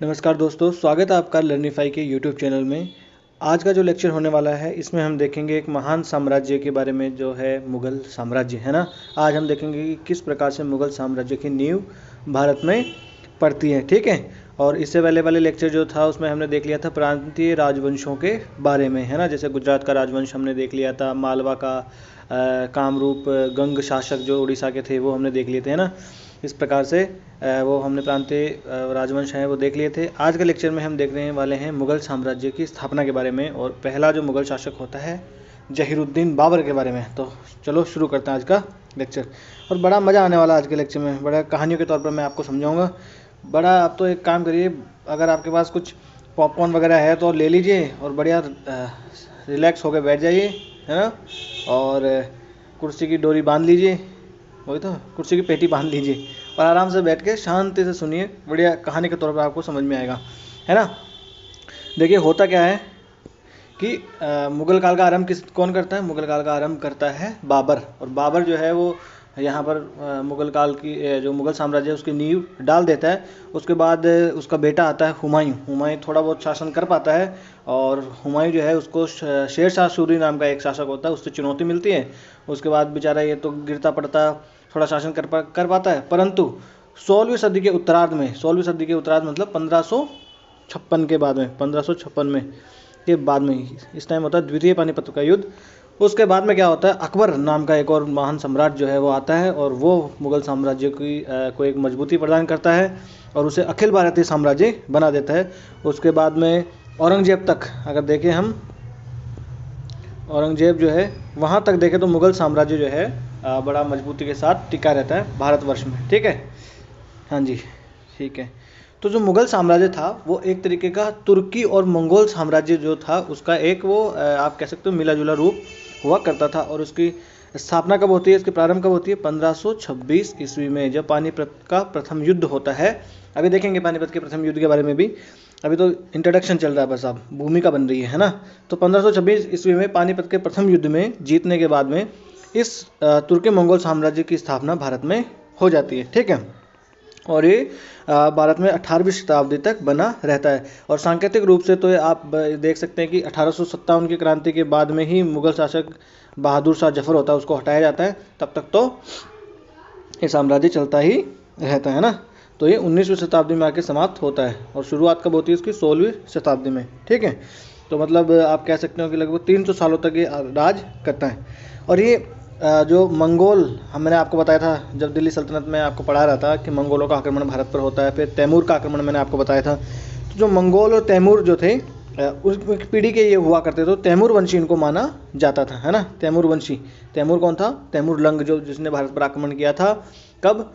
नमस्कार दोस्तों, स्वागत है आपका लर्निफाई के यूट्यूब चैनल में। आज का जो लेक्चर होने वाला है इसमें हम देखेंगे एक महान साम्राज्य के बारे में जो है मुग़ल साम्राज्य, है ना। आज हम देखेंगे कि किस प्रकार से मुग़ल साम्राज्य की नींव भारत में पड़ती है, ठीक है। और इससे पहले वाले लेक्चर जो था उसमें हमने देख लिया था प्रांतीय राजवंशों के बारे में, है ना। जैसे गुजरात का राजवंश हमने देख लिया था, मालवा का कामरूप गंग शासक जो उड़ीसा के थे वो हमने देख लिए थे, है ना। इस प्रकार से वो हमने प्रांतीय राजवंश हैं वो देख लिए थे। आज के लेक्चर में हम देखने वाले हैं मुग़ल साम्राज्य की स्थापना के बारे में, और पहला जो मुग़ल शासक होता है जहीरुद्दीन बाबर के बारे में। तो चलो शुरू करते हैं आज का लेक्चर। और बड़ा मज़ा आने वाला आज के लेक्चर में, बड़ा कहानियों के तौर पर मैं आपको समझाऊंगा। बड़ा आप तो एक काम करिए, अगर आपके पास कुछ पॉपकॉर्न वगैरह है तो ले लीजिए और बढ़िया रिलैक्स होकर बैठ जाइए, है ना। और कुर्सी की डोरी बांध लीजिए, वही तो कुर्सी की पेटी बांध लीजिए और आराम से बैठ के शांति से सुनिए। बढ़िया कहानी के तौर पर आपको समझ में आएगा, है ना। देखिए होता क्या है कि मुग़ल काल का आरंभ कौन करता है। मुग़ल काल का आरंभ करता है बाबर। और बाबर जो है वो यहाँ पर मुग़ल काल की जो मुग़ल साम्राज्य है उसकी नींव डाल देता है। उसके बाद उसका बेटा आता है हुमायूं। हुमायूं थोड़ा बहुत शासन कर पाता है, और हुमायूं जो है उसको शेर शाह सूरी नाम का एक शासक होता है, उससे चुनौती मिलती है। उसके बाद बेचारा ये तो गिरता पड़ता थोड़ा शासन कर पाता है, परंतु 16वीं सदी के उत्तरार्ध में, 16वीं सदी के उत्तरार्ध मतलब 1556 के बाद में, 1556 में के बाद में इस टाइम होता है द्वितीय पानीपत का युद्ध। उसके बाद में क्या होता है, अकबर नाम का एक और महान सम्राट जो है वो आता है, और वो मुग़ल साम्राज्य को एक मजबूती प्रदान करता है और उसे अखिल भारतीय साम्राज्य बना देता है। उसके बाद में औरंगजेब तक अगर देखें हम, औरंगजेब जो है वहाँ तक देखें तो मुग़ल साम्राज्य जो है बड़ा मजबूती के साथ टिका रहता है भारतवर्ष में, ठीक है। हाँ जी, ठीक है। तो जो मुग़ल साम्राज्य था वो एक तरीके का तुर्की और मंगोल साम्राज्य जो था उसका एक वो आप कह सकते हो मिला जुला रूप हुआ करता था। और उसकी स्थापना कब होती है, इसके प्रारंभ कब होती है, 1526 ईस्वी में, जब पानीपत का प्रथम युद्ध होता है। अभी देखेंगे पानीपत के प्रथम युद्ध के बारे में भी, अभी तो इंट्रोडक्शन चल रहा है, बस अब भूमिका बन रही है ना। तो 1526 ईस्वी में पानीपत के प्रथम युद्ध में जीतने के बाद में इस तुर्की मंगोल साम्राज्य की स्थापना भारत में हो जाती है, ठीक है। और ये भारत में 18वीं शताब्दी तक बना रहता है। और सांकेतिक रूप से तो आप देख सकते हैं कि 1857 की क्रांति के बाद में ही मुग़ल शासक बहादुर शाह जफर होता है, उसको हटाया जाता है। तब तक तो ये साम्राज्य चलता ही रहता है ना। तो ये 19वीं शताब्दी में आके समाप्त होता है, और शुरुआत कब होती है इसकी, 16वीं शताब्दी में, ठीक है। तो मतलब आप कह सकते हो कि लगभग 300 सालों तक ये राज करता है। और ये जो मंगोल, मैंने आपको बताया था जब दिल्ली सल्तनत में आपको पढ़ा रहा था कि मंगोलों का आक्रमण भारत पर होता है। फिर तैमूर का आक्रमण मैंने आपको बताया था। तो जो मंगोल और तैमूर जो थे उस पीढ़ी के ये हुआ करते थे, तो तैमूर वंशी इनको माना जाता था, है ना। तैमूर वंशी, तैमूर कौन था, तैमूर लंग जो जिसने भारत पर आक्रमण किया था। कब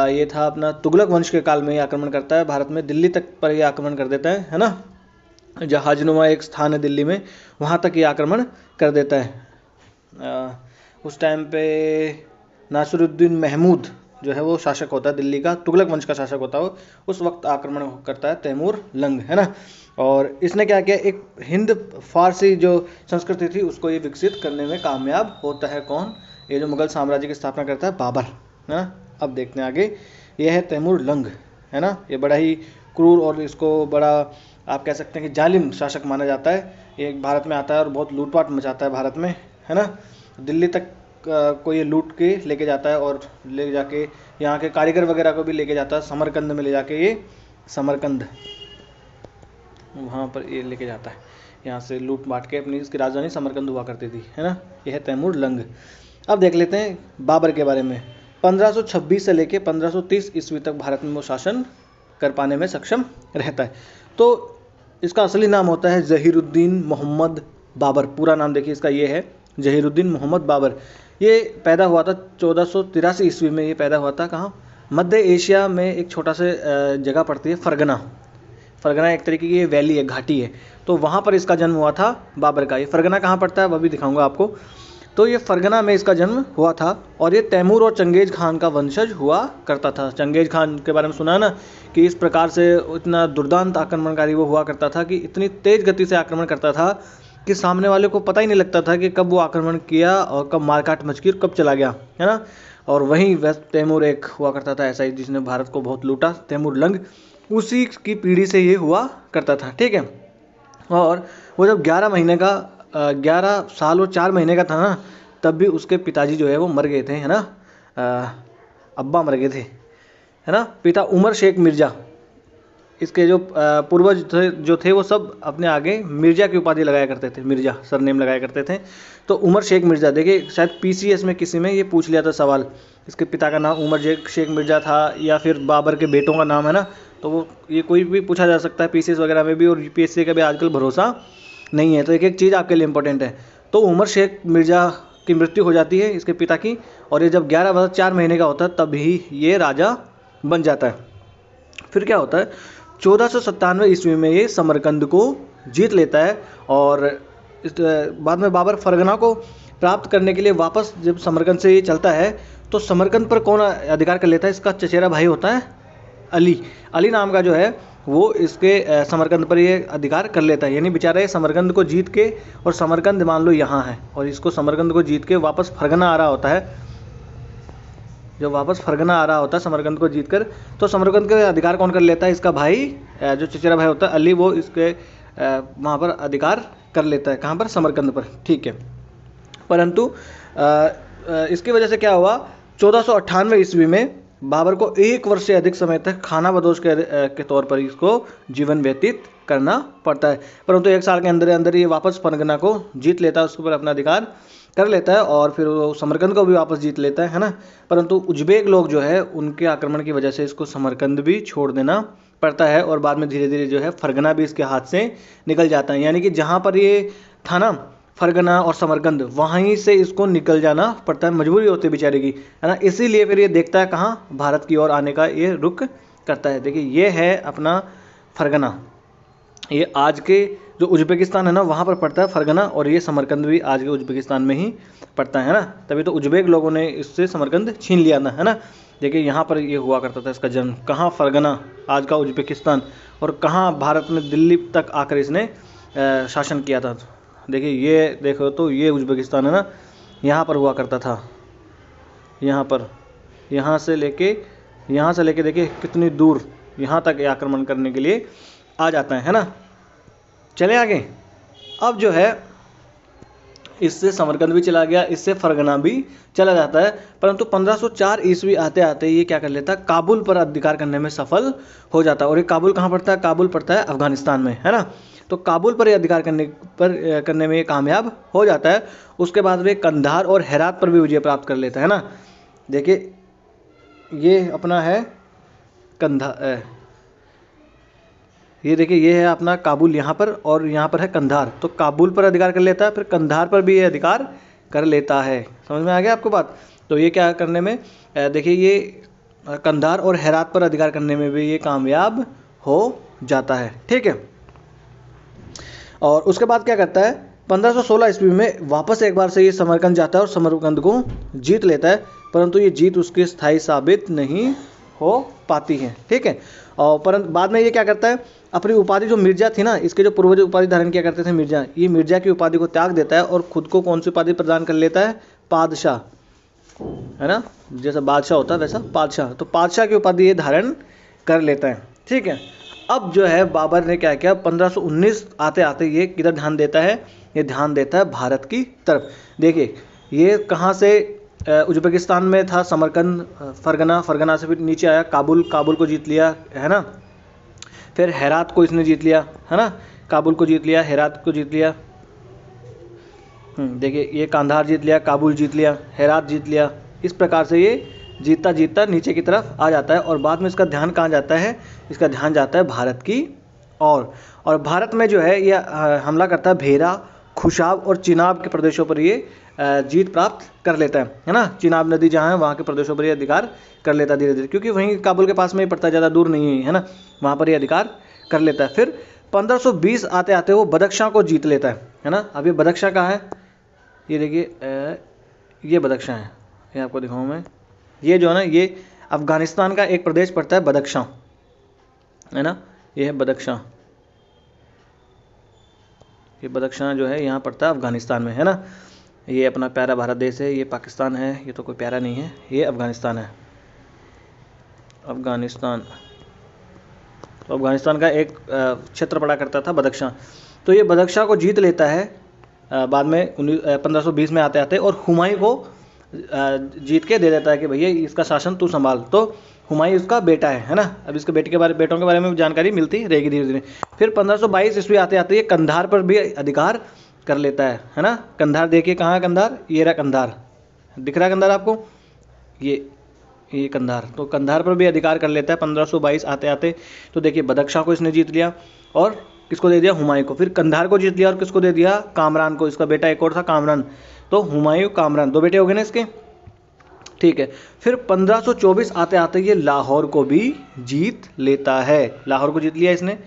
ये था अपना तुगलक वंश के काल में ये आक्रमण करता है भारत में, दिल्ली तक पर ये आक्रमण कर देता है ना। जहाजनुमा एक स्थान है दिल्ली में, वहाँ तक ये आक्रमण कर देता है। उस टाइम पे नासिरुद्दीन महमूद जो है वो शासक होता है दिल्ली का, तुगलक वंश का शासक होता है वो, उस वक्त आक्रमण करता है तैमूर लंग, है ना। और इसने क्या किया, एक हिंद फारसी जो संस्कृति थी उसको ये विकसित करने में कामयाब होता है। कौन, ये जो मुग़ल साम्राज्य की स्थापना करता है बाबर, है ना। अब देखते हैं आगे, ये है तैमूर लंग, है ना। ये बड़ा ही क्रूर और इसको बड़ा आप कह सकते हैं कि जालिम शासक माना जाता है। ये भारत में आता है और बहुत लूटपाट मचाता है भारत में, है ना। दिल्ली तक को ये लूट के लेके जाता है, और ले जाके यहाँ के कारीगर वगैरह को भी लेके जाता है समरकंद में ले जाके, ये समरकंद वहाँ पर ये लेके जाता है, यहाँ से लूट बांट के अपनी इसकी राजधानी समरकंद हुआ करती थी, है ना। यह है तैमूर लंग। अब देख लेते हैं बाबर के बारे में। 1526 से लेके 1530 ईस्वी तक भारत में वो शासन कर पाने में सक्षम रहता है। तो इसका असली नाम होता है जहीरुद्दीन मोहम्मद बाबर। पूरा नाम देखिए इसका ये है, जहीरुद्दीन मोहम्मद बाबर। ये पैदा हुआ था 1483 ईस्वी में। ये पैदा हुआ था कहाँ, मध्य एशिया में एक छोटा सा जगह पड़ती है फरगना। फरगना एक तरीके की वैली है, घाटी है, तो वहाँ पर इसका जन्म हुआ था बाबर का। ये फरगना कहाँ पड़ता है वह भी दिखाऊंगा आपको। तो ये फरगना में इसका जन्म हुआ था, और ये तैमूर और चंगेज खान का वंशज हुआ करता था। चंगेज खान के बारे में सुना है ना, कि इस प्रकार से इतना दुर्दांत आक्रमणकारी वो हुआ करता था कि इतनी तेज गति से आक्रमण करता था कि सामने वाले को पता ही नहीं लगता था कि कब वो आक्रमण किया और कब मारकाट मच गई और कब चला गया, है ना। और वहीं तैमूर एक हुआ करता था ऐसा ही जिसने भारत को बहुत लूटा, तैमूर लंग। उसी की पीढ़ी से ये हुआ करता था, ठीक है। और वो जब 11 महीने का 11 साल और 4 महीने का था ना, तब भी उसके पिताजी जो है वो मर गए थे, है ना। अब्बा मर गए थे, है ना। पिता उमर शेख मिर्ज़ा, इसके जो पूर्वज जो थे वो सब अपने आगे मिर्ज़ा की उपाधि लगाया करते थे, मिर्ज़ा सरनेम लगाया करते थे। तो उमर शेख मिर्ज़ा, देखिए शायद पीसीएस में किसी में ये पूछ लिया था सवाल, इसके पिता का नाम उमर शेख मिर्ज़ा था या फिर बाबर के बेटों का नाम, है ना। तो वो ये कोई भी पूछा जा सकता है पीसीएस वगैरह में भी, और यूपीएससी का भी आजकल भरोसा नहीं है। तो एक एक चीज़ आपके लिए इंपॉर्टेंट है। तो उमर शेख मिर्ज़ा की मृत्यु हो जाती है इसके पिता की, और ये जब 11 वर्ष 4 महीने का होता है तभी ये राजा बन जाता है। फिर क्या होता है, 1497 ईस्वी में ये समरकंद को जीत लेता है, और बाद में बाबर फरगना को प्राप्त करने के लिए वापस जब समरकंद से ये चलता है, तो समरकंद पर कौन अधिकार कर लेता है, इसका चचेरा भाई होता है अली नाम का जो है वो इसके समरकंद पर ये अधिकार कर लेता है। यानी बेचारा ये समरकंद को जीत के, और समरकंद मान लो यहाँ है, और इसको समरकंद को जीत के वापस फरगना आ रहा होता है, जब वापस फरगना आ रहा होता है समरकंद को जीतकर, तो समरकंद का अधिकार कौन कर लेता है, इसका भाई जो चचेरा भाई होता है अली, वो इसके वहाँ पर अधिकार कर लेता है। कहाँ पर, समरकंद पर, ठीक है। परंतु इसकी वजह से क्या हुआ, 1498 ईस्वी में बाबर को 1 वर्ष से अधिक समय तक खानाबदोश के तौर पर इसको जीवन व्यतीत करना पड़ता है। परंतु 1 साल के अंदर अंदर ये वापस फरगना को जीत लेता है, उसके ऊपर अपना अधिकार कर लेता है, और फिर वो समरकंद को भी वापस जीत लेता है ना। परंतु उज्बेक लोग जो है उनके आक्रमण की वजह से इसको समरकंद भी छोड़ देना पड़ता है, और बाद में धीरे धीरे जो है फरगना भी इसके हाथ से निकल जाता है। यानी कि जहाँ पर ये था ना फरगना और समरकंद, वहीं से इसको निकल जाना पड़ता है, मजबूरी होती है बेचारे की, है ना। इसीलिए फिर ये देखता है कहाँ, भारत की ओर आने का ये रुख करता है। देखिए ये है अपना फरगना, ये आज के जो उज्बेकिस्तान है ना वहाँ पर पड़ता है फरगना, और ये समरकंद भी आज के उज्बेकिस्तान में ही पड़ता है ना। तभी तो उज्बेक लोगों ने इससे समरकंद छीन लिया था, है ना। देखिए यहाँ पर ये हुआ करता था इसका जन्म, कहाँ, फरगना आज का उज्बेकिस्तान, और कहाँ भारत में दिल्ली तक आकर इसने शासन किया था। देखिए ये देखो तो ये उज्बेकिस्तान है ना, यहाँ पर हुआ करता था, यहाँ पर, यहाँ से लेके देखिए कितनी दूर यहाँ तक आक्रमण करने के लिए आ जाता है ना। चले आगे। अब जो है इससे समरकंद भी चला गया, इससे फरगना भी चला जाता है, परंतु 1504 ईस्वी आते आते ये क्या कर लेता है, काबुल पर अधिकार करने में सफल हो जाता है। और ये काबुल कहाँ पड़ता है, काबुल पड़ता है अफगानिस्तान में, है ना। तो काबुल पर ये अधिकार करने में कामयाब हो जाता है। उसके बाद वे कंधार और हेरात पर भी विजय प्राप्त कर लेता है ना। देखिए ये अपना है कंधार, ये देखिए ये है अपना काबुल यहाँ पर, और यहाँ पर है कंधार। तो काबुल पर अधिकार कर लेता है, फिर कंधार पर भी ये अधिकार कर लेता है। समझ में आ गया आपको बात। तो ये क्या करने में, देखिए ये कंधार और हेरात पर अधिकार करने में भी ये कामयाब हो जाता है, ठीक है। और उसके बाद क्या करता है, 1516 ईस्वी में वापस एक बार से ये समरकंद जाता है और समरकंद को जीत लेता है, परंतु ये जीत उसकी स्थायी साबित नहीं हो पाती है, ठीक है। और परंतु बाद में ये क्या करता है, अपनी उपाधि जो मिर्जा थी ना, इसके जो पूर्वज उपाधि धारण किया करते थे मिर्जा, ये मिर्जा की उपाधि को त्याग देता है और खुद को कौन सी उपाधि प्रदान कर लेता है, पादशाह, है ना। जैसा बादशाह होता है वैसा पादशाह, तो पादशाह की उपाधि ये धारण कर लेता है, ठीक है। अब जो है बाबर ने क्या किया, 1519 आते आते ये किधर ध्यान देता है, ये ध्यान देता है भारत की तरफ। देखिए ये कहाँ से, उज्बेकिस्तान में था समरकंद, फरगना से फिर नीचे आया काबुल को जीत लिया, है ना। फिर हेरात को इसने जीत लिया, है ना। काबुल को जीत लिया, हेरात को जीत लिया, देखिए ये कांधार जीत लिया, काबुल जीत लिया, हेरात जीत लिया। इस प्रकार से ये जीतता जीतता नीचे की तरफ आ जाता है, और बाद में इसका ध्यान कहाँ जाता है, इसका ध्यान जाता है भारत की और भारत में जो है ये हमला करता है भेरा, खुशाब और चिनाब के प्रदेशों पर ये जीत प्राप्त कर लेता है ना। चिनाब नदी जहाँ है वहाँ के प्रदेशों पर ये अधिकार कर लेता है धीरे धीरे, क्योंकि वहीं काबुल के पास में ही पड़ता है, ज़्यादा दूर नहीं है ना, वहाँ पर ये अधिकार कर लेता है। फिर 1520 आते आते वो बदख्शां को जीत लेता है ना। अब ये बदख्शां कहाँ है, ये देखिए ये बदख्शां है, ये आपको दिखाऊँ मैं, ये जो है ना ये अफ़गानिस्तान का एक प्रदेश पड़ता है बदख्शां, है ना। ये है बदख्शां, ये बदख्शां जो है यहाँ पड़ता है अफ़गानिस्तान में, है ना। ये अपना प्यारा भारत देश है, ये पाकिस्तान है, ये तो कोई प्यारा नहीं है, ये अफ़गानिस्तान है, अफ़गानिस्तान। तो अफगानिस्तान का एक क्षेत्र पड़ा करता था बदख्शां। तो ये बदख्शां को जीत लेता है बाद में 1520 में आते आते, और हुमायूं को जीत के दे देता है कि भैया इसका शासन तू संभाल। तो हुमायूं उसका बेटा है ना। अब इसके बेटों के बारे में जानकारी मिलती रहेगी धीरे धीरे। फिर 1522 ईस्वी आते आते ये कंधार पर भी अधिकार कर लेता है ना। कंधार देखिए कहाँ है कंधार, ये रहा कंधार, दिख रहा है कंधार आपको, ये कंधार। तो कंधार पर भी अधिकार कर लेता है 1522 आते आते। तो देखिए बदख्शां को इसने जीत लिया और किसको दे दिया, हुमायूं को। फिर कंधार को जीत लिया और किसको दे दिया, कामरान को। इसका बेटा एक और था कामरान। तो हुमायूं कामरान 2 बेटे हो गए ना इसके, ठीक है। फिर 1524 आते आते ये लाहौर को भी जीत लेता है। लाहौर को जीत लिया इसने।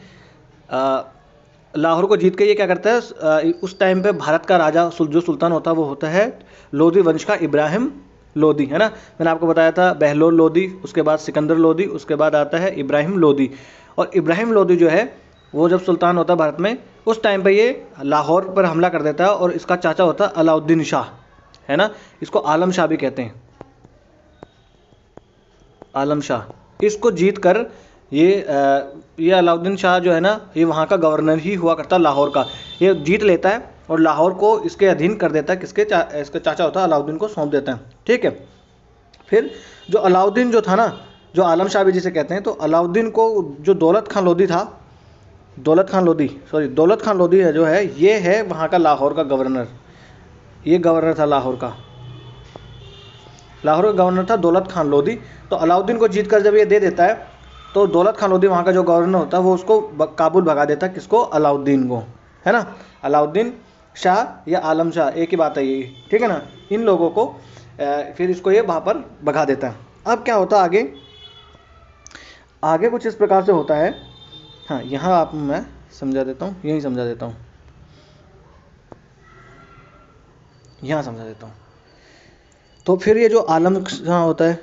लाहौर को जीत के ये क्या करता है, उस टाइम पे भारत का राजा जो सुल्तान होता है वो होता है लोधी वंश का इब्राहिम लोधी, है ना। मैंने आपको बताया था बहलोल लोधी, उसके बाद सिकंदर लोधी, उसके बाद आता है इब्राहिम लोधी। और इब्राहिम लोधी जो है वो जब सुल्तान होता है भारत में, उस टाइम पे ये लाहौर पर हमला कर देता है। और इसका चाचा होता है अलाउद्दीन शाह, है ना। इसको आलम शाह भी कहते हैं, आलम शाह। इसको जीत कर ये अलाउद्दीन शाह जो है ना, ये वहाँ का गवर्नर ही हुआ करता लाहौर का। ये जीत लेता है और लाहौर को इसके अधीन कर देता है। इसके चाचा होता है अलाउद्दीन को सौंप देता है, ठीक है। फिर जो अलाउद्दीन जो था ना, जो आलम शाह भी जिसे कहते हैं, तो अलाउद्दीन को जो दौलत खान लोधी था, दौलत खान लोधी है जो है, ये है वहाँ का लाहौर का गवर्नर। ये गवर्नर था लाहौर का गवर्नर था दौलत खान लोधी। तो अलाउद्दीन को जीत कर जब ये दे देता है तो दौलत खान लोधी वहाँ का जो गवर्नर होता है वो उसको काबुल भगा देता है। किसको, अलाउद्दीन को, है ना। अलाउद्दीन शाह या आलम शाह एक ही बात है ये, ठीक है ना। इन लोगों को फिर इसको ये वहाँ पर भगा देता है। अब क्या होता है आगे कुछ इस प्रकार से होता है। हाँ, यहाँ आप मैं समझा देता हूँ, यहीं समझा देता हूँ, यहाँ समझा देता हूँ। तो फिर ये जो आलम शाह होता है,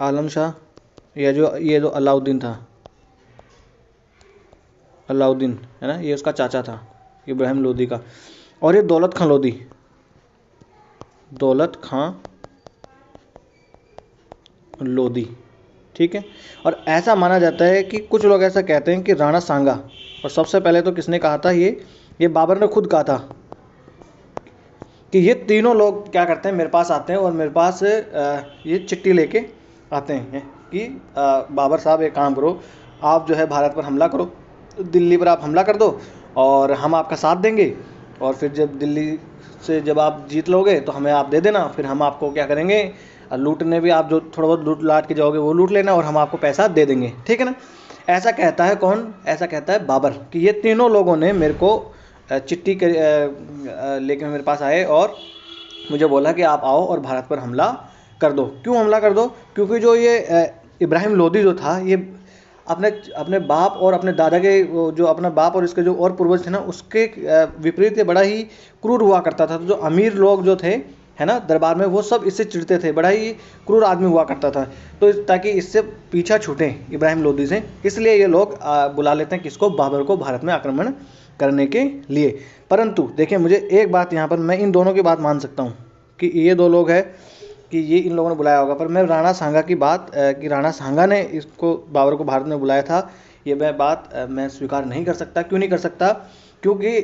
आलम शाह, ये जो अलाउद्दीन था, अलाउद्दीन, है ना, ये उसका चाचा था इब्राहिम लोधी का। और ये दौलत खान लोधी, ठीक है। और ऐसा माना जाता है कि कुछ लोग ऐसा कहते हैं कि राणा सांगा, और सबसे पहले तो किसने कहा था, ये बाबर ने खुद कहा था कि ये तीनों लोग क्या करते हैं, मेरे पास आते हैं और मेरे पास ये चिट्ठी लेके आते हैं कि बाबर साहब एक काम करो, आप जो है भारत पर हमला करो, दिल्ली पर आप हमला कर दो और हम आपका साथ देंगे। और फिर जब दिल्ली से जब आप जीत लोगे तो हमें आप दे देना, फिर हम आपको क्या करेंगे, लूटने भी आप जो थोड़ा बहुत लूट लाट के जाओगे वो लूट लेना और हम आपको पैसा दे देंगे, ठीक है ना। ऐसा कहता है कौन, ऐसा कहता है बाबर, कि ये तीनों लोगों ने मेरे को चिट्ठी लेके मेरे पास आए और मुझे बोला कि आप आओ और भारत पर हमला कर दो। क्यों हमला कर दो, क्योंकि जो ये इब्राहिम लोधी जो था, ये अपने बाप और अपने दादा के, जो अपना बाप और इसके जो और पूर्वज थे ना, उसके विपरीत ये बड़ा ही क्रूर हुआ करता था। तो जो अमीर लोग जो थे, है ना, दरबार में, वो सब इससे चिढ़ते थे, बड़ा ही क्रूर आदमी हुआ करता था। तो ताकि इससे पीछा छूटे इब्राहिम लोधी से, इसलिए ये लोग बुला लेते हैं किसको, बाबर को, भारत में आक्रमण करने के लिए। परंतु देखिए, मुझे एक बात यहाँ पर, मैं इन दोनों की बात मान सकता हूँ कि ये दो लोग हैं कि ये इन लोगों ने बुलाया होगा, पर मैं राणा सांगा की बात, कि राणा सांगा ने इसको, बाबर को भारत में बुलाया था, ये बात मैं स्वीकार नहीं कर सकता। क्यों नहीं कर सकता, क्योंकि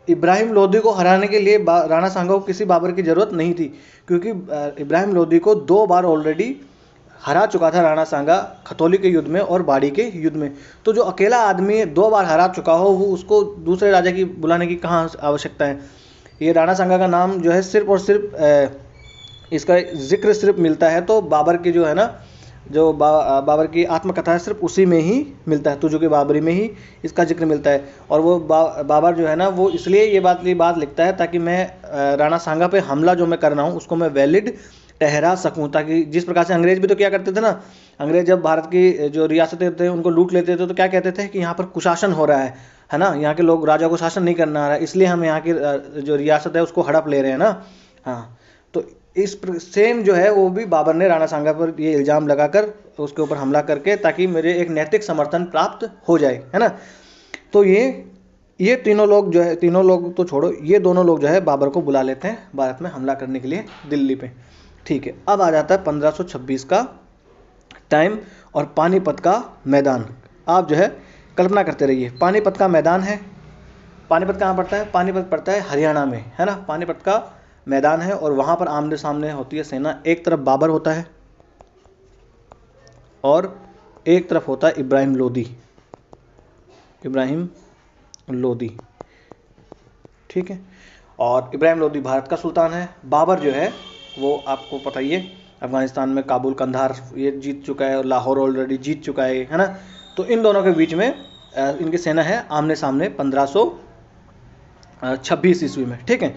इब्राहिम लोधी को हराने के लिए राणा सांगा को किसी बाबर की ज़रूरत नहीं थी, क्योंकि इब्राहिम लोधी को 2 बार ऑलरेडी हरा चुका था राणा सांगा, खतौली के युद्ध में और बाड़ी के युद्ध में। तो जो अकेला आदमी 2 बार हरा चुका हो, वो उसको दूसरे राजा की बुलाने की कहाँ आवश्यकता है। ये राणा सांगा का नाम जो है सिर्फ और सिर्फ इसका जिक्र सिर्फ मिलता है तो बाबर की जो है ना, जो बाबर की आत्मकथा है, सिर्फ उसी में ही मिलता है, तुझो के बाबरी में ही इसका जिक्र मिलता है। और वो बाबर जो है ना, वो इसलिए ये बात लिखता है ताकि मैं राणा सांगा पे हमला जो मैं कर रहा हूँ उसको मैं वैलिड ठहरा सकूं। ताकि जिस प्रकार से अंग्रेज भी तो क्या करते थे ना, अंग्रेज जब भारत की जो रियासतें थे उनको लूट लेते थे तो क्या कहते थे कि यहाँ पर कुशासन हो रहा है ना, यहाँ के लोग, राजा को शासन नहीं करना आ रहा है, इसलिए हम यहाँ की जो रियासत है उसको हड़प ले रहे हैं ना। हाँ, तो इस सेम जो है वो भी बाबर ने राणा सांगा पर ये इल्ज़ाम लगाकर उसके ऊपर हमला करके, ताकि मेरे एक नैतिक समर्थन प्राप्त हो जाए, है ना। तो ये तीनों लोग जो है, तीनों लोग तो छोड़ो, ये दोनों लोग जो है बाबर को बुला लेते हैं भारत में हमला करने के लिए दिल्ली पे, ठीक है। अब आ जाता है 1526 का टाइम और पानीपत का मैदान। आप जो है कल्पना करते रहिए। पानीपत का मैदान है, पानीपत कहाँ पड़ता है? पानीपत पड़ता है हरियाणा में, है ना। पानीपत का मैदान है और वहाँ पर आमने सामने होती है सेना। एक तरफ बाबर होता है और एक तरफ होता है इब्राहिम लोदी, इब्राहिम लोदी, ठीक है। और इब्राहिम लोदी भारत का सुल्तान है। बाबर जो है वो आपको पता ही है, अफगानिस्तान में काबुल, कंधार ये जीत चुका है और लाहौर ऑलरेडी जीत चुका है ना। तो इन दोनों के बीच में इनकी सेना है आमने सामने 1526 ईस्वी में, ठीक है।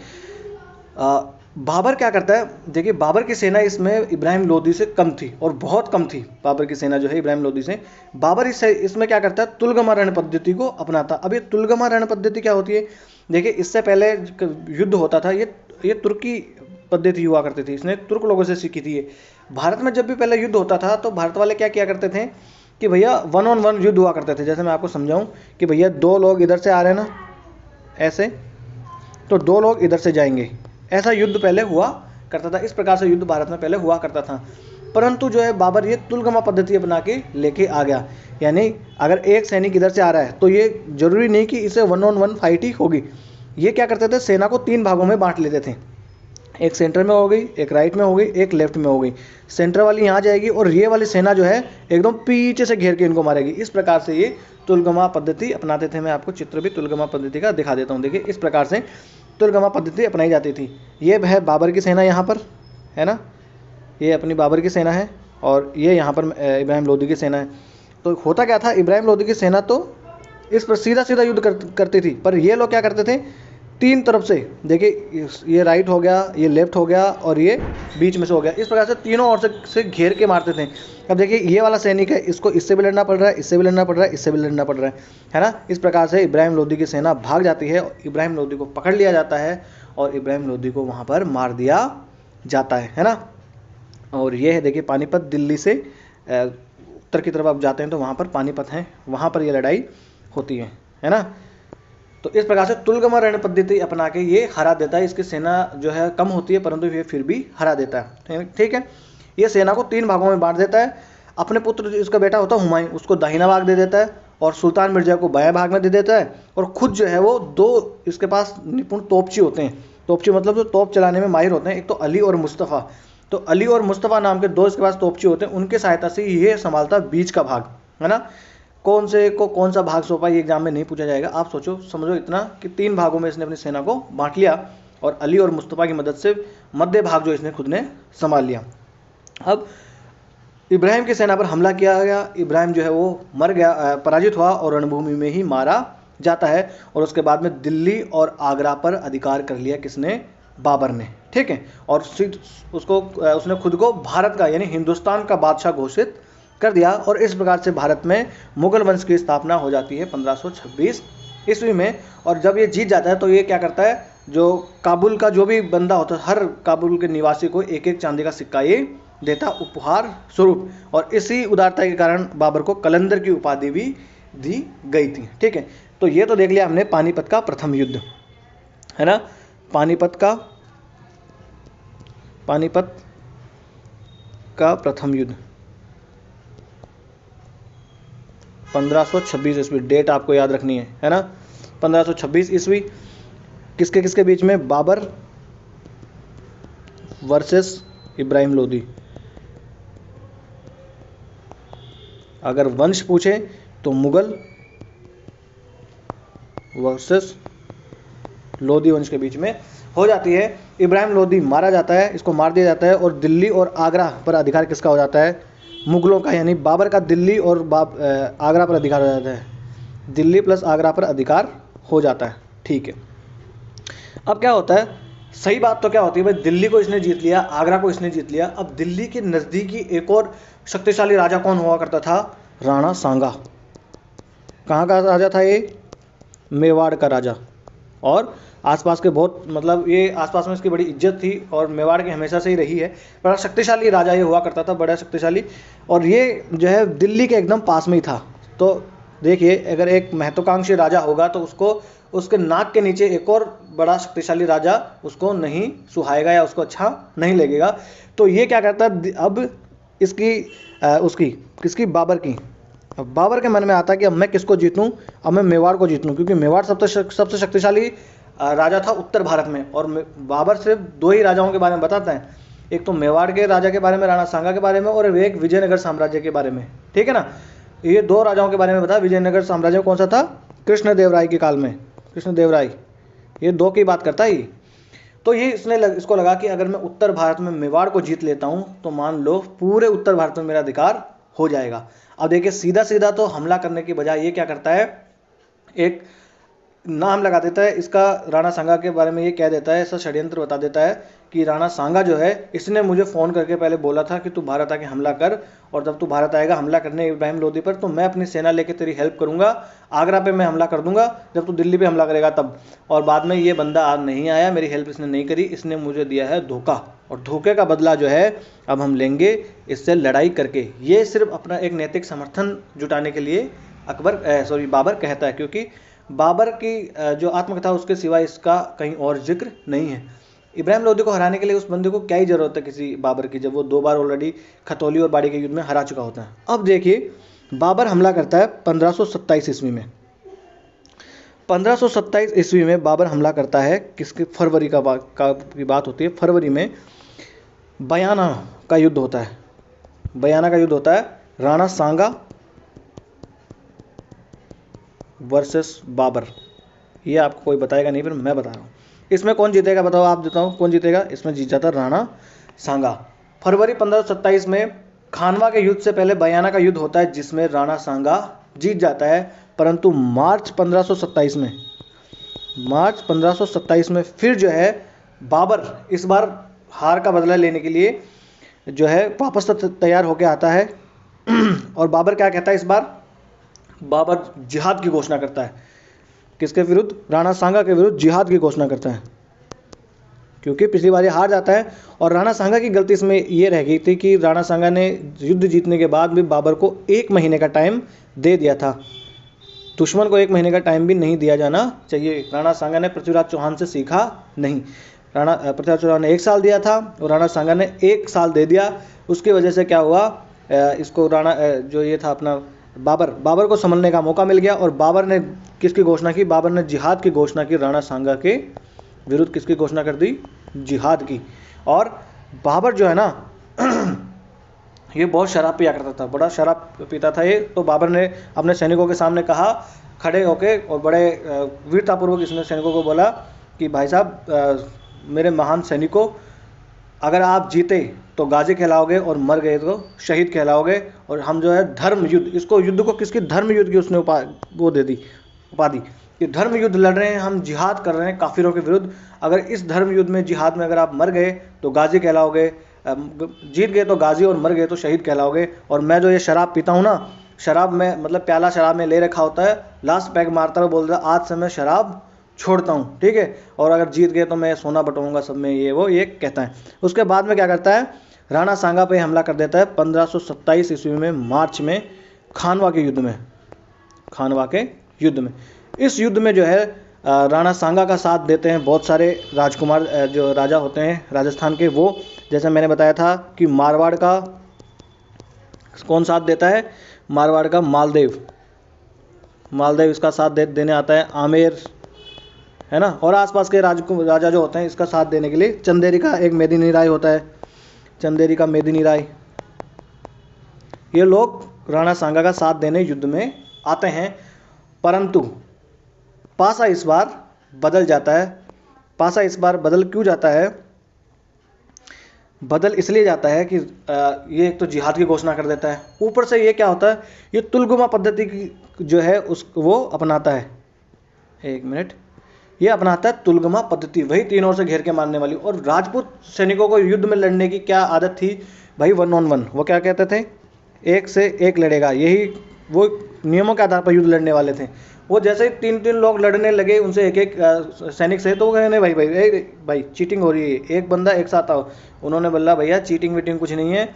बाबर क्या करता है? देखिए, बाबर की सेना इसमें इब्राहिम लोदी से कम थी और बहुत कम थी बाबर की सेना जो है इब्राहिम लोदी से। बाबर इसमें क्या करता है? तुलगमा रण पद्धति को अपनाता। अब ये तुलगमा रण पद्धति क्या होती है? देखिए, इससे पहले युद्ध होता था, ये तुर्की पद्धति हुआ करती थी, इसने तुर्क लोगों से सीखी थी ये। भारत में जब भी पहले युद्ध होता था तो भारत वाले क्या किया करते थे कि भैया 1 on 1 युद्ध हुआ करते थे। जैसे मैं आपको समझाऊं कि भैया 2 लोग इधर से आ रहे हैं ना, ऐसे, तो 2 लोग इधर से जाएंगे, ऐसा युद्ध पहले हुआ करता था। इस प्रकार से युद्ध भारत में पहले हुआ करता था। परंतु जो है बाबर ये तुलगमा पद्धति अपना के लेके आ गया। यानी अगर एक सैनिक इधर से आ रहा है तो ये जरूरी नहीं कि इसे 1 on 1 फाइट ही होगी। ये क्या करते थे? सेना को 3 भागों में बांट लेते थे। एक सेंटर में हो गई, एक राइट में हो गई, एक लेफ्ट में हो गई। सेंटर वाली यहाँ जाएगी और ये वाली सेना जो है एकदम पीछे से घेर के इनको मारेगी। इस प्रकार से ये तुलगमा पद्धति अपनाते थे। मैं आपको चित्र भी तुलगमा पद्धति का दिखा देता हूँ। देखिए, इस प्रकार से तुलगमा पद्धति अपनाई जाती थी। ये है बाबर की सेना यहाँ पर, है ना, ये अपनी बाबर की सेना है और ये यहाँ पर इब्राहिम लोदी की सेना है। तो होता क्या था? इब्राहिम लोदी की सेना तो इस पर सीधा सीधा युद्ध करती थी, पर ये लोग क्या करते थे? 3 तरफ से, देखिए ये राइट हो गया, ये लेफ्ट हो गया और ये बीच में से हो गया। इस प्रकार से तीनों ओर से घेर के मारते थे। अब देखिए, ये वाला सैनिक है, इसको इससे भी लड़ना पड़ रहा है, इससे भी लड़ना पड़ रहा है, इससे भी लड़ना पड़ रहा है ना। इस प्रकार से इब्राहिम लोदी की सेना भाग जाती है, इब्राहिम लोदी को पकड़ लिया जाता है और इब्राहिम लोदी को वहाँ पर मार दिया जाता है ना। और ये है, देखिए, पानीपत। दिल्ली से उत्तर की तरफ आप जाते हैं तो वहाँ पर पानीपत है, वहाँ पर ये लड़ाई होती है ना। तो इस प्रकार से तुलगमा रण पद्धति अपना के ये हरा देता है। इसकी सेना जो है कम होती है परंतु ये फिर भी हरा देता है, ठीक है। ये सेना को 3 भागों में बांट देता है। अपने पुत्र, इसका बेटा होता है हुमायूं, उसको दाहिना भाग दे देता है और सुल्तान मिर्जा को बायां भाग में दे देता है। और खुद जो है वो 2 इसके पास निपुण तोपची होते हैं। तोपची मतलब जो तोप चलाने में माहिर होते हैं, एक तो अली और मुस्तफ़ा। तो अली और मुस्तफ़ा नाम के 2 इसके पास तोपची होते हैं। उनके सहायता से ये संभालता बीच का भाग, है ना। कौन से को कौन सा भाग सौंपा ये एग्जाम में नहीं पूछा जाएगा। आप सोचो, समझो इतना कि 3 भागों में इसने अपनी सेना को बांट लिया और अली और मुस्तफ़ा की मदद से मध्य भाग जो इसने खुद ने संभाल लिया। अब इब्राहिम की सेना पर हमला किया गया। इब्राहिम जो है वो मर गया, पराजित हुआ और रणभूमि में ही मारा जाता है। और उसके बाद में दिल्ली और आगरा पर अधिकार कर लिया किसने? बाबर ने, ठीक है। और उसने खुद को भारत का यानी हिंदुस्तान का बादशाह घोषित कर दिया। और इस प्रकार से भारत में मुगल वंश की स्थापना हो जाती है 1526 ईस्वी में। और जब ये जीत जाता है तो ये क्या करता है? जो काबुल का जो भी बंदा होता है, हर काबुल के निवासी को 1-1 चांदी का सिक्का ये देता उपहार स्वरूप। और इसी उदारता के कारण बाबर को कलंदर की उपाधि भी दी गई थी, ठीक है। तो ये तो देख लिया हमने पानीपत का प्रथम युद्ध, है ना। पानीपत का प्रथम युद्ध 1526 ईस्वी, डेट आपको याद रखनी है ना। 1526 ईस्वी किसके किसके बीच में? बाबर वर्सेस इब्राहिम लोदी। अगर वंश पूछे तो मुगल वर्सेस लोदी वंश के बीच में हो जाती है। इब्राहिम लोदी मारा जाता है, इसको मार दिया जाता है और दिल्ली और आगरा पर अधिकार किसका हो जाता है? मुगलों का, यानी बाबर का दिल्ली और आगरा पर अधिकार हो जाता है। दिल्ली प्लस आगरा पर अधिकार हो जाता है, ठीक है। अब क्या होता है? सही बात तो क्या होती है भाई, दिल्ली को इसने जीत लिया, आगरा को इसने जीत लिया। अब दिल्ली के नज़दीकी एक और शक्तिशाली राजा कौन हुआ करता था? राणा सांगा। कहाँ का राजा था ये? मेवाड़ का राजा। और आसपास के बहुत, मतलब ये आसपास में इसकी बड़ी इज्जत थी और मेवाड़ की हमेशा से ही रही है। बड़ा शक्तिशाली राजा ये हुआ करता था, बड़ा शक्तिशाली। और ये जो है दिल्ली के एकदम पास में ही था। तो देखिए, अगर एक महत्वाकांक्षी राजा होगा तो उसको उसके नाक के नीचे एक और बड़ा शक्तिशाली राजा उसको नहीं सुहाएगा या उसको अच्छा नहीं लगेगा। तो ये क्या करता है? अब इसकी उसकी, किसकी, बाबर की। अब बाबर के मन में आता है कि अब मैं किसको जीतूं, अब मैं मेवाड़ को जीत लूं, क्योंकि मेवाड़ सबसे शक्तिशाली राजा था उत्तर भारत में। और बाबर सिर्फ दो ही राजाओं के बारे में बताता है, एक तो मेवाड़ के राजा के बारे में, राणा सांगा के बारे में, और एक विजयनगर साम्राज्य के बारे में, ठीक है ना। ये दो राजाओं के बारे में बताया। विजयनगर साम्राज्य कौन सा था, कृष्णदेवराय के काल में, कृष्णदेवराय, ये दो की बात करता है ये। तो ये इसको लगा कि अगर मैं उत्तर भारत में मेवाड़ को जीत लेता हूं तो मान लो पूरे उत्तर भारत में मेरा अधिकार हो जाएगा। अब देखिए सीधा सीधा तो हमला करने की बजाय ये क्या करता है, एक नाम लगा देता है इसका, राणा सांगा के बारे में ये कह देता है, ऐसा षड्यंत्र बता देता है कि राणा सांगा जो है इसने मुझे फ़ोन करके पहले बोला था कि तू भारत आके हमला कर, और जब तू भारत आएगा हमला करने इब्राहिम लोदी पर, तो मैं अपनी सेना लेके तेरी हेल्प करूंगा, आगरा पे मैं हमला कर दूंगा जब तू दिल्ली पे हमला करेगा तब। और बाद में ये बंदा आज नहीं आया, मेरी हेल्प इसने नहीं करी, इसने मुझे दिया है धोखा, और धोखे का बदला जो है अब हम लेंगे इससे लड़ाई करके। ये सिर्फ अपना एक नैतिक समर्थन जुटाने के लिए बाबर कहता है, क्योंकि बाबर की जो आत्मकथा उसके सिवाय इसका कहीं और जिक्र नहीं है। इब्राहिम लोदी को हराने के लिए उस बंदे को क्या ही जरूरत है किसी बाबर की, जब वो 2 बार ऑलरेडी खतौली और बाड़ी के युद्ध में हरा चुका होता है। अब देखिए बाबर हमला करता है 1527 ईस्वी में। 1527 ईस्वी में बाबर हमला करता है, किसके, फरवरी की बात होती है। फरवरी में बयाना का युद्ध होता है, बयाना का युद्ध होता है, राणा सांगा वर्सेस बाबर। ये आपको कोई बताएगा नहीं, फिर मैं बता रहा हूँ। इसमें कौन जीतेगा बताओ, आप बताओ कौन जीतेगा। इसमें जीत जाता राणा सांगा। फरवरी 1527 में खानवा के युद्ध से पहले बयाना का युद्ध होता है, जिसमें राणा सांगा जीत जाता है। परंतु मार्च 1527 में फिर जो है बाबर इस बार हार का बदला लेने के लिए जो है वापस तैयार होकर आता है। और बाबर क्या कहता है इस बार, बाबर जिहाद की घोषणा करता है, किसके विरुद्ध, राणा सांगा के विरुद्ध जिहाद की घोषणा करता है, क्योंकि पिछली बार ये हार जाता है। और राणा सांगा की गलती इसमें ये रह गई थी कि राणा सांगा ने युद्ध जीतने के बाद भी बाबर को 1 महीने का टाइम दे दिया था। दुश्मन को 1 महीने का टाइम भी नहीं दिया जाना चाहिए। राणा सांगा ने पृथ्वीराज चौहान से सीखा नहीं। पृथ्वीराज चौहान ने 1 साल दिया था और राणा सांगा ने 1 साल दे दिया। उसकी वजह से क्या हुआ, इसको जो ये था अपना बाबर को संभलने का मौका मिल गया। और बाबर ने किसकी घोषणा की, बाबर ने जिहाद की घोषणा की, राणा सांगा के विरुद्ध किसकी घोषणा कर दी, जिहाद की। और बाबर जो है ना ये बहुत शराब पिया करता था, बड़ा शराब पीता था ये। तो बाबर ने अपने सैनिकों के सामने कहा खड़े होके, और बड़े वीरतापूर्वक इसने सैनिकों को बोला कि भाई साहब मेरे महान सैनिकों, अगर आप जीते तो गाजी कहलाओगे और मर गए तो शहीद कहलाओगे। और हम जो है धर्म युद्ध, इसको युद्ध को किसकी, धर्म युद्ध की उसने वो दे दी उपाधि कि धर्म युद्ध लड़ रहे हैं हम, जिहाद कर रहे हैं काफिरों के विरुद्ध। अगर इस धर्म युद्ध में, जिहाद में अगर आप मर गए तो गाजी कहलाओगे, जीत गए तो गाजी और मर गए तो शहीद कहलाओगे। और मैं जो ये शराब पीता हूँ ना, शराब में मतलब प्याला शराब में ले रखा होता है, लास्ट पैग मारता हुआ बोलता है आज से मैं शराब छोड़ता हूँ, ठीक है। और अगर जीत गए तो मैं सोना बटूंगा सब में, ये कहता है। उसके बाद में क्या करता है, राणा सांगा पे हमला कर देता है 1527 ईस्वी में मार्च में, खानवा के युद्ध में। इस युद्ध में जो है राणा सांगा का साथ देते हैं बहुत सारे राजकुमार, जो राजा होते हैं राजस्थान के, वो जैसे मैंने बताया था कि मारवाड़ का कौन साथ देता है, मारवाड़ का मालदेव इसका साथ देने आता है, आमेर है ना। और आसपास के राजा जो होते हैं इसका साथ देने के लिए चंदेरी का एक मेदिनी राय होता है, चंदेरी का मेदिनी राय, ये लोग राणा सांगा का साथ देने युद्ध में आते हैं। परंतु पासा इस बार बदल जाता है। पासा इस बार बदल क्यों जाता है, बदल इसलिए जाता है कि ये एक तो जिहाद की घोषणा कर देता है, ऊपर से ये क्या होता है, ये तुलगुमा पद्धति की जो है वो अपनाता है। एक मिनट, ये अपनाता है तुलगमा पद्धति, वही 3 ओर से घेर के मारने वाली। और राजपूत सैनिकों को युद्ध में लड़ने की क्या आदत थी भाई, 1 on 1, वो क्या कहते थे, 1 से 1 लड़ेगा, यही वो नियमों के आधार पर युद्ध लड़ने वाले थे। वो जैसे ही 3-3 लोग लड़ने लगे उनसे एक सैनिक से, तो वो कहने भाई चीटिंग हो रही है, एक बंदा एक साथ आओ। उन्होंने बोला भैया चीटिंग वीटिंग कुछ नहीं है,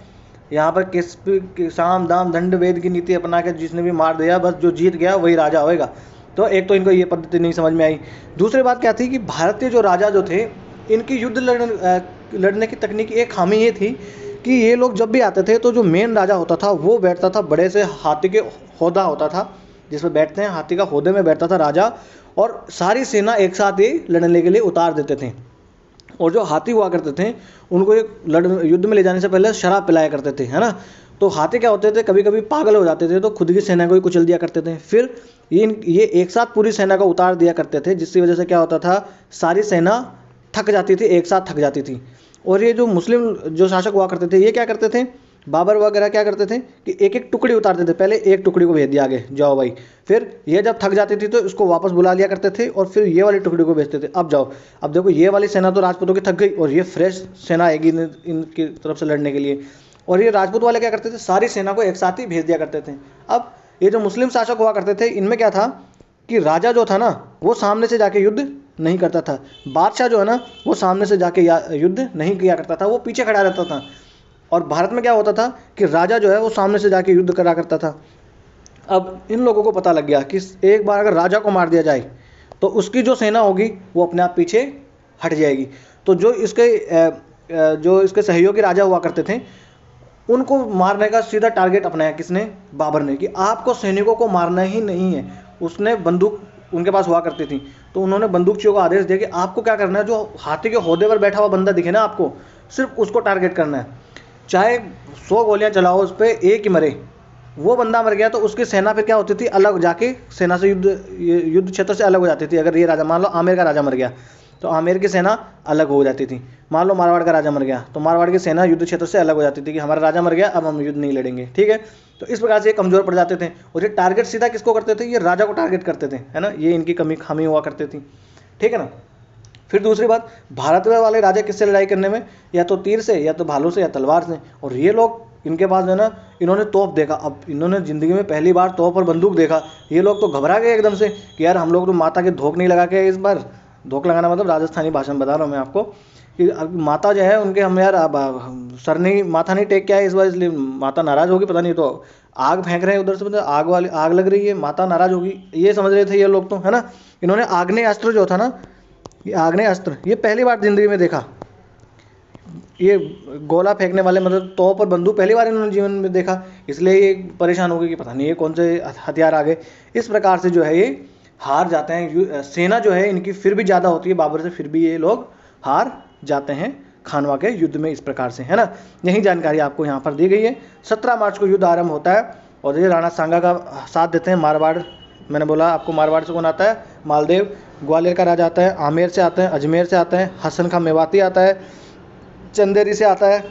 यहाँ पर किस साम दाम दंड वेद की नीति अपना के जिसने भी मार दिया बस जो जीत गया वही राजा होएगा। तो एक तो इनको ये पद्धति नहीं समझ में आई। दूसरी बात क्या थी कि भारतीय जो राजा जो थे इनकी युद्ध लड़ने की तकनीक एक खामी ये थी कि ये लोग जब भी आते थे तो जो मेन राजा होता था वो बैठता था बड़े से हाथी के होदा होता था जिसमें बैठते हैं, हाथी का होदे में बैठता था राजा, और सारी सेना एक साथ ही लड़ने के लिए उतार देते थे। और जो हाथी हुआ करते थे उनको एक युद्ध में ले जाने से पहले शराब पिलाया करते थे, है ना। तो हाथी क्या होते थे, कभी कभी पागल हो जाते थे तो खुद की सेना को ही कुचल दिया करते थे। फिर ये एक साथ पूरी सेना को उतार दिया करते थे, जिसकी वजह से क्या होता था, सारी सेना थक जाती थी, एक साथ थक जाती थी। और ये जो मुस्लिम जो शासक हुआ करते थे ये क्या करते थे, बाबर वगैरह क्या करते थे कि एक एक टुकड़ी उतारते थे, पहले एक टुकड़ी को भेज दिया आगे, जाओ भाई। फिर ये जब थक जाती थी तो इसको वापस बुला लिया करते थे और फिर ये वाली टुकड़ी को भेजते थे, अब जाओ। अब देखो ये वाली सेना तो राजपूतों की थक गई और ये फ्रेश सेना आएगी इनकी तरफ से लड़ने के लिए। और ये राजपूत वाले क्या करते थे, सारी सेना को एक साथ ही भेज दिया करते थे। अब ये जो मुस्लिम शासक हुआ करते थे इनमें क्या था कि राजा जो था ना वो सामने से जाके युद्ध नहीं करता था, बादशाह जो है ना वो सामने से जाके युद्ध नहीं किया करता था, वो पीछे खड़ा रहता था। और भारत में क्या होता था कि राजा जो है वो सामने से जाके युद्ध करा करता था। अब इन लोगों को पता लग गया कि एक बार अगर राजा को मार दिया जाए तो उसकी जो सेना होगी वो अपने आप पीछे हट जाएगी। तो जो इसके सहयोगी राजा हुआ करते थे उनको मारने का सीधा टारगेट अपनाया किसने, बाबर ने, कि आपको सैनिकों को मारना ही नहीं है। उसने बंदूक उनके पास हुआ करती थी तो उन्होंने बंदूकचियों को आदेश दिया कि आपको क्या करना है, जो हाथी के होदे पर बैठा हुआ बंदा दिखे ना आपको, सिर्फ उसको टारगेट करना है, चाहे 100 गोलियां चलाओ उस पर, एक ही मरे। वो बंदा मर गया तो उसकी सेना फिर क्या होती थी, अलग जाके सेना से युद्ध क्षेत्र से अलग हो जाती थी। अगर ये राजा, मान लो आमेर का राजा मर गया तो आमेर की सेना अलग हो जाती थी। मान लो मारवाड़ का राजा मर गया तो मारवाड़ की सेना युद्ध क्षेत्र से अलग हो जाती थी कि हमारा राजा मर गया अब हम युद्ध नहीं लड़ेंगे, ठीक है। तो इस प्रकार से ये कमजोर पड़ जाते थे और ये टारगेट सीधा किसको करते थे, ये राजा को टारगेट करते थे, है ना। ये इनकी कमी खामी हुआ करती थी, ठीक है ना। फिर दूसरी बात, भारत वाले राजा किससे लड़ाई करने में, या तो तीर से या तो भालू से या तलवार से। और ये लोग, इनके पास जो है ना, इन्होंने तोप देखा, अब इन्होंने ज़िंदगी में पहली बार तोप और बंदूक देखा। ये लोग तो घबरा गए एकदम से कि यार हम लोग तो माता के धोख नहीं लगा के, इस बार धोख लगाना मतलब राजस्थानी भाषा में बता रहा हूँ मैं आपको, कि माता जो है उनके, हम यार अब सर नहीं, माथा नहीं टेक के आए इस बार, इसलिए माता नाराज़ होगी, पता नहीं, तो आग फेंक रहे हैं उधर से, मतलब आग लग रही है, माता नाराज़ होगी, ये समझ रहे थे ये लोग, तो है ना। इन्होंने आग्नेय अस्त्र जो था ना, ये आग्नेय अस्त्र ये पहली बार ज़िंदगी में देखा। ये गोला फेंकने वाले मतलब तोप और बंदूक पहली बार इन्होंने जीवन में देखा, इसलिए ये परेशान हो गए कि पता नहीं ये कौन से हथियार आ गए। इस प्रकार से जो है ये हार जाते हैं। सेना जो है इनकी फिर भी ज़्यादा होती है बाबर से, फिर भी ये लोग हार जाते हैं खानवा के युद्ध में, इस प्रकार से, है ना। यही जानकारी आपको यहाँ पर दी गई है। 17 मार्च को युद्ध आरंभ होता है और ये राणा सांगा का साथ देते हैं। मारवाड़, मैंने बोला आपको मारवाड़ से कौन आता है, मालदेव। ग्वालियर का राजा आता है, आमेर से आते हैं, अजमेर से आते हैं, हसन खां मेवाती आता है, चंदेरी से आता है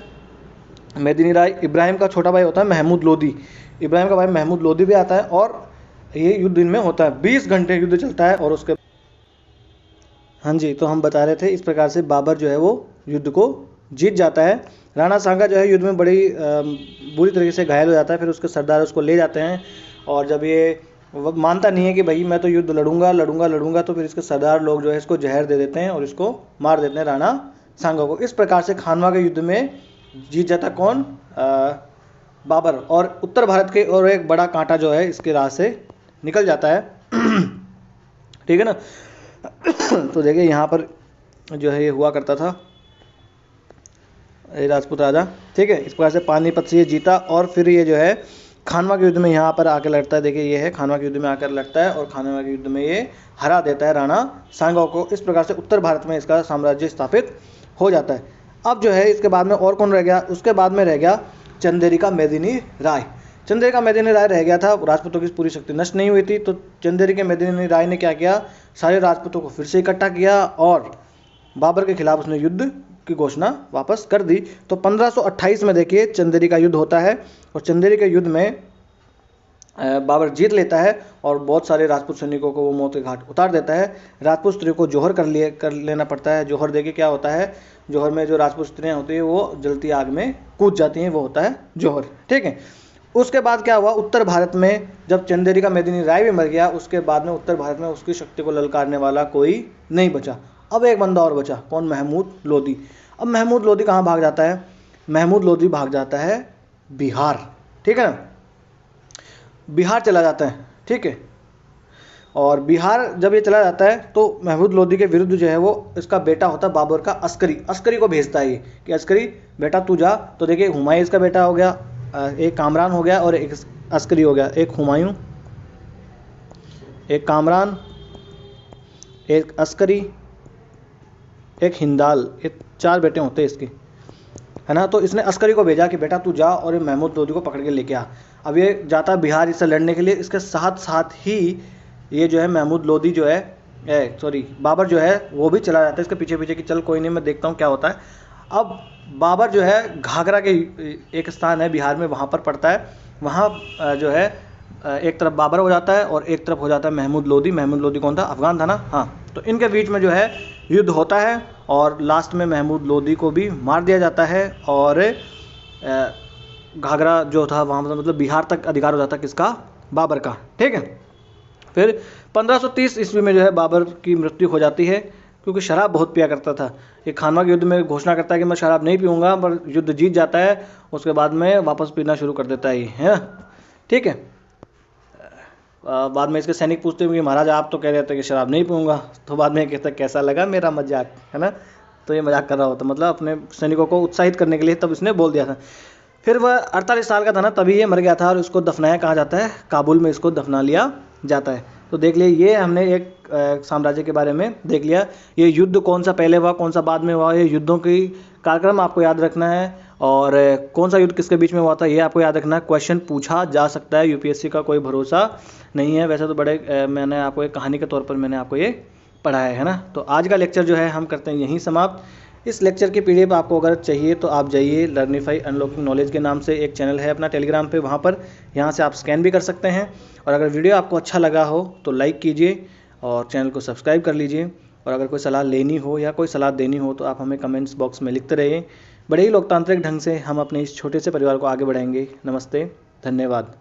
मेदिनी राय। इब्राहिम का छोटा भाई होता है महमूद लोदी, इब्राहिम का भाई महमूद लोदी भी आता है। और ये युद्ध दिन में होता है, 20 घंटे युद्ध चलता है। और उसके, हाँ जी, तो हम बता रहे थे इस प्रकार से बाबर जो है वो युद्ध को जीत जाता है। राणा सांगा जो है युद्ध में बड़ी बुरी तरीके से घायल हो जाता है। फिर उसके सरदार उसको ले जाते हैं और जब ये मानता नहीं है कि भाई मैं तो युद्ध लड़ूंगा, तो फिर इसके सरदार लोग जो है इसको जहर दे देते हैं और इसको मार देते हैं राणा सांगा को। इस प्रकार से खानवा के युद्ध में जीत जाता कौन, बाबर। और उत्तर भारत के और एक बड़ा कांटा जो है इसके राह से निकल जाता है, ठीक है ना। तो देखिए यहाँ पर जो है ये हुआ करता था ये राजपूत राजा, ठीक है। इस प्रकार से पानीपत से ये जीता और फिर ये जो है खानवा के युद्ध में यहाँ पर आकर लड़ता है। देखिए ये है खानवा के युद्ध में आकर लड़ता है और खानवा के युद्ध में ये हरा देता है राणा सांगा को। इस प्रकार से उत्तर भारत में इसका साम्राज्य स्थापित हो जाता है। अब जो है इसके बाद में और कौन रह गया, उसके बाद में रह गया चंदेरी का मेदिनी राय। चंदेरी का मेदिनी राय रह गया था, राजपूतों की पूरी शक्ति नष्ट नहीं हुई थी। तो चंदेरी के मेदिनी राय ने क्या किया, सारे राजपूतों को फिर से इकट्ठा किया और बाबर के खिलाफ उसने युद्ध की घोषणा वापस कर दी। तो 1528 में देखिए चंदेरी का युद्ध होता है और चंदेरी के युद्ध में बाबर जीत लेता है और बहुत सारे राजपूत सैनिकों को वो मौत के घाट उतार देता है। राजपूत स्त्रियों को जौहर कर लेना पड़ता है। जौहर देखिए क्या होता है, जौहर में जो राजपूत स्त्रियाँ होती है वो जलती आग में कूद जाती हैं, वो होता है जौहर, ठीक है। उसके बाद क्या हुआ, उत्तर भारत में जब चंदेरी का मेदिनी राय भी मर गया, उसके बाद में उत्तर भारत में उसकी शक्ति को ललकारने वाला कोई नहीं बचा। अब एक बंदा और बचा, कौन, महमूद लोदी। अब महमूद लोदी कहाँ भाग जाता है, महमूद लोदी भाग जाता है बिहार, ठीक है ना, बिहार चला जाता है, ठीक है। और बिहार जब ये चला जाता है तो महमूद लोदी के विरुद्ध जो है वो इसका बेटा होता है बाबर का अस्करी को भेजता है ये कि अस्करी बेटा तू जा। तो देखिए हुमायूं इसका बेटा हो गया, एक कामरान हो गया और एक अस्करी हो गया, एक हुमायूं, एक कामरान, एक अस्करी, एक हिंदाल, ये 4 बेटे होते हैं इसके, है ना। तो इसने अस्करी को भेजा कि बेटा तू जा और ये महमूद लोदी को पकड़ के लेके आ। अब ये जाता है बिहार इससे लड़ने के लिए, इसके साथ साथ ही ये जो है महमूद लोदी जो है बाबर जो है वो भी चला जाता है इसके पीछे पीछे कि चल कोई नहीं मैं देखता हूँ क्या होता है। अब बाबर जो है घाघरा के एक स्थान है बिहार में, वहाँ पर पड़ता है, वहाँ जो है एक तरफ बाबर हो जाता है और एक तरफ हो जाता है महमूद लोदी। महमूद लोदी कौन था, अफगान था ना, हाँ। तो इनके बीच में जो है युद्ध होता है और लास्ट में महमूद लोदी को भी मार दिया जाता है और घाघरा जो था वहाँ मतलब बिहार तक अधिकार हो जाता है किसका, बाबर का, ठीक है। फिर 1530 ईस्वी में जो है बाबर की मृत्यु हो जाती है क्योंकि शराब बहुत पिया करता था। ये खानवा के युद्ध में घोषणा करता है कि मैं शराब नहीं पीऊँगा, पर युद्ध जीत जाता है, उसके बाद में वापस पीना शुरू कर देता है, है ना, ठीक है। बाद में इसके सैनिक पूछते हैं कि महाराज आप तो कह रहे थे कि शराब नहीं पीऊँगा, तो बाद में कहता कैसा लगा मेरा मजाक, है ना। तो ये मजाक कर रहा होता, मतलब अपने सैनिकों को उत्साहित करने के लिए तब इसने बोल दिया था। फिर वह 48 साल का था ना, तभी ये मर गया था और उसको दफनाया कहाँ जाता है, काबुल में इसको दफना लिया जाता है। तो देख लिए ये हमने एक साम्राज्य के बारे में देख लिया। ये युद्ध कौन सा पहले हुआ कौन सा बाद में हुआ, ये युद्धों की कार्यक्रम आपको याद रखना है और कौन सा युद्ध किसके बीच में हुआ था ये आपको याद रखना है। क्वेश्चन पूछा जा सकता है, यूपीएससी का कोई भरोसा नहीं है। वैसे तो बड़े मैंने आपको एक कहानी के तौर पर मैंने आपको ये पढ़ाया है ना। तो आज का लेक्चर जो है हम करते हैं यहीं समाप्त। इस लेक्चर की पीडीएफ आपको अगर चाहिए तो आप जाइए लर्निफाई अनलॉकिंग नॉलेज के नाम से एक चैनल है अपना टेलीग्राम पे, वहाँ पर यहाँ से आप स्कैन भी कर सकते हैं। और अगर वीडियो आपको अच्छा लगा हो तो लाइक कीजिए और चैनल को सब्सक्राइब कर लीजिए। और अगर कोई सलाह लेनी हो या कोई सलाह देनी हो तो आप हमें कमेंट्स बॉक्स में लिखते रहिए। बड़े ही लोकतांत्रिक ढंग से हम अपने इस छोटे से परिवार को आगे बढ़ाएंगे। नमस्ते, धन्यवाद।